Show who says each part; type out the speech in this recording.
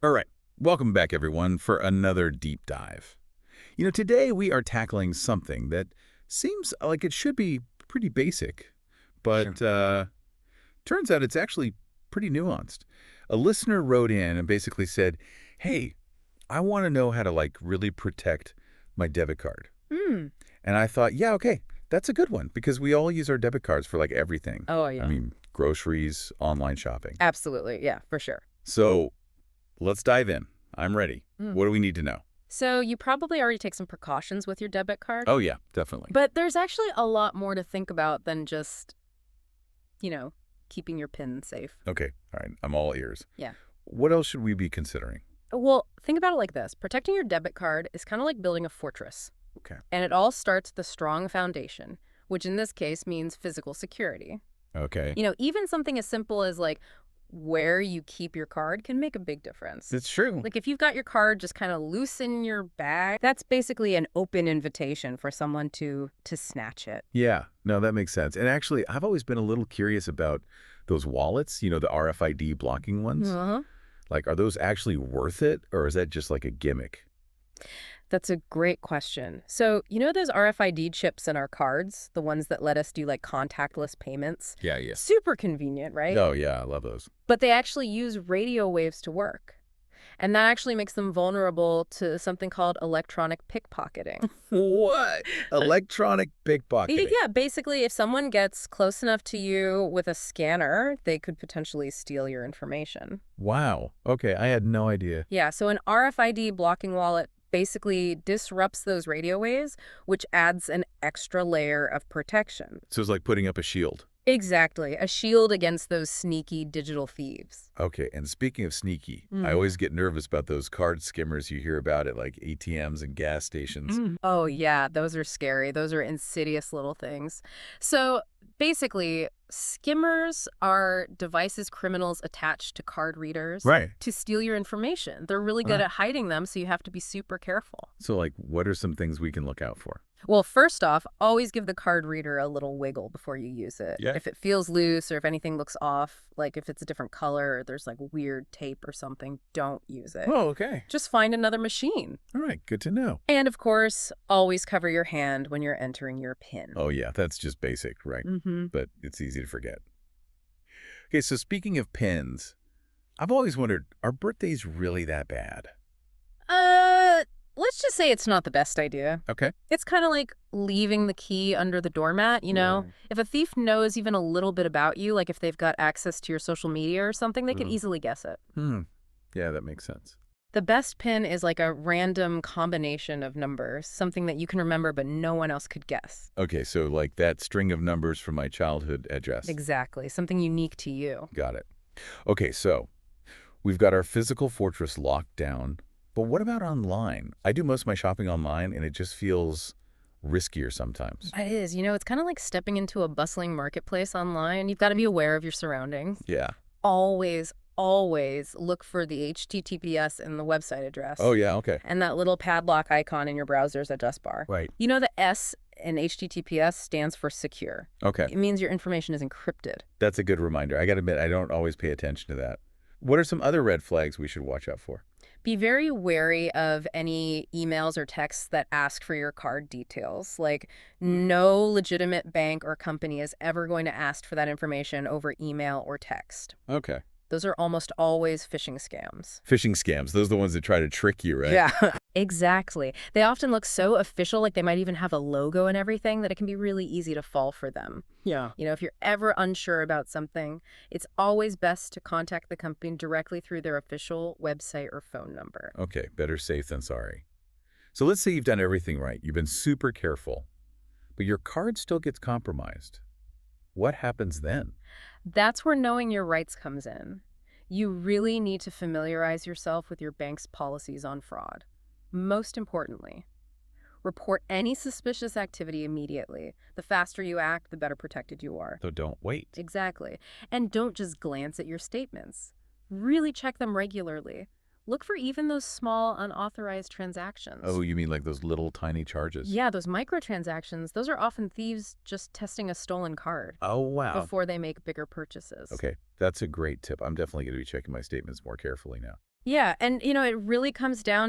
Speaker 1: All right. Welcome back, everyone, for another deep dive. Today we are tackling something that seems like it should be pretty basic,
Speaker 2: Sure.
Speaker 1: but turns out it's actually pretty nuanced. A listener wrote in and basically said, hey, I want to know how to, really protect my debit card.
Speaker 2: Mm.
Speaker 1: And I thought, yeah, okay, that's a good one because we all use our debit cards for, everything.
Speaker 2: Oh,
Speaker 1: I
Speaker 2: yeah.
Speaker 1: mean, groceries, online shopping.
Speaker 2: Absolutely. Yeah, for sure.
Speaker 1: So let's dive in. I'm ready.
Speaker 2: Mm.
Speaker 1: What do we need to know?
Speaker 2: So you probably already take some precautions with your debit card,
Speaker 1: Oh, yeah, definitely.
Speaker 2: but there's actually a lot more to think about than just, you know, keeping your PIN safe.
Speaker 1: Okay. All right. I'm all ears.
Speaker 2: Yeah.
Speaker 1: What else should we be considering?
Speaker 2: Well, think about it like this. Protecting your debit card is kind of like building a fortress,
Speaker 1: Okay.
Speaker 2: and it all starts with a strong foundation, which in this case means physical security.
Speaker 1: Okay.
Speaker 2: Even something as simple as like where you keep your card can make a big difference.
Speaker 1: It's true.
Speaker 2: Like if you've got your card just kind of loose in your bag, that's basically an open invitation for someone to snatch it.
Speaker 1: Yeah. No, that makes sense. And actually, I've always been a little curious about those wallets, the RFID blocking ones.
Speaker 2: Uh-huh.
Speaker 1: Are those actually worth it, or is that just like a gimmick?
Speaker 2: That's a great question. So, those RFID chips in our cards, the ones that let us do like contactless payments?
Speaker 1: Yeah, yeah.
Speaker 2: Super convenient, right?
Speaker 1: Oh, yeah, I love those.
Speaker 2: But they actually use radio waves to work. And that actually makes them vulnerable to something called electronic pickpocketing.
Speaker 1: What? Electronic pickpocketing.
Speaker 2: Yeah, basically, if someone gets close enough to you with a scanner, they could potentially steal your information.
Speaker 1: Wow. Okay, I had no idea.
Speaker 2: Yeah, so an RFID blocking wallet basically disrupts those radio waves, which adds an extra layer of protection.
Speaker 1: So it's like putting up a shield.
Speaker 2: Exactly, a shield against those sneaky digital thieves.
Speaker 1: Okay, and speaking of sneaky, I
Speaker 2: Mm.
Speaker 1: always get nervous about those card skimmers you hear about at ATMs and gas stations.
Speaker 2: Oh, yeah, those are scary. Those are insidious little things. So basically, skimmers are devices criminals attach to card readers
Speaker 1: Right.
Speaker 2: to steal your information. They're really good at hiding them, so you have to be super careful.
Speaker 1: So, what are some things we can look out for?
Speaker 2: Well, first off, always give the card reader a little wiggle before you use it.
Speaker 1: Yeah.
Speaker 2: If it feels loose or if anything looks off, like if it's a different color or there's like weird tape or something, don't use it.
Speaker 1: Oh, okay.
Speaker 2: Just find another machine.
Speaker 1: All right, good to know.
Speaker 2: And of course, always cover your hand when you're entering your PIN.
Speaker 1: Oh, yeah, that's just basic, right?
Speaker 2: Mm-hmm.
Speaker 1: But it's easy to forget. Okay, so speaking of pins, I've always wondered, are birthdays really that bad?
Speaker 2: Let's just say it's not the best idea.
Speaker 1: Okay.
Speaker 2: It's kind of like leaving the key under the doormat, you know?
Speaker 1: Right.
Speaker 2: If a thief knows even a little bit about you, like if they've got access to your social media or something, they can easily guess it.
Speaker 1: Yeah, that makes sense.
Speaker 2: The best PIN is like a random combination of numbers, something that you can remember but no one else could guess.
Speaker 1: Okay, so like that string of numbers from my childhood address.
Speaker 2: Exactly, something unique to you.
Speaker 1: Got it. Okay, so we've got our physical fortress locked down, but what about online? I do most of my shopping online, and it just feels riskier sometimes.
Speaker 2: It is, it's kind of like stepping into a bustling marketplace online. You've got to be aware of your surroundings.
Speaker 1: Yeah.
Speaker 2: Always look for the HTTPS in the website address.
Speaker 1: Oh, yeah, okay.
Speaker 2: And that little padlock icon in your browser's address bar.
Speaker 1: Right.
Speaker 2: The S in HTTPS stands for secure.
Speaker 1: Okay.
Speaker 2: It means your information is encrypted.
Speaker 1: That's a good reminder. I got to admit, I don't always pay attention to that. What are some other red flags we should watch out for?
Speaker 2: Be very wary of any emails or texts that ask for your card details. Like, no legitimate bank or company is ever going to ask for that information over email or text.
Speaker 1: Okay.
Speaker 2: Those are almost always phishing scams.
Speaker 1: Phishing scams. Those are the ones that try to trick you, right?
Speaker 2: Yeah, exactly. They often look so official, like they might even have a logo and everything, that it can be really easy to fall for them.
Speaker 1: Yeah.
Speaker 2: If you're ever unsure about something, it's always best to contact the company directly through their official website or phone number.
Speaker 1: Okay, better safe than sorry. So let's say you've done everything right. You've been super careful, but your card still gets compromised. What happens then?
Speaker 2: That's where knowing your rights comes in. You really need to familiarize yourself with your bank's policies on fraud. Most importantly, report any suspicious activity immediately. The faster you act, the better protected you are.
Speaker 1: So don't wait.
Speaker 2: Exactly. And don't just glance at your statements. Really check them regularly. Look for even those small, unauthorized transactions.
Speaker 1: Oh, you mean like those little tiny charges?
Speaker 2: Yeah, those microtransactions, those are often thieves just testing a stolen card
Speaker 1: Oh, wow.
Speaker 2: before they make bigger purchases.
Speaker 1: Okay, that's a great tip. I'm definitely going to be checking my statements more carefully now.
Speaker 2: Yeah, and it really comes down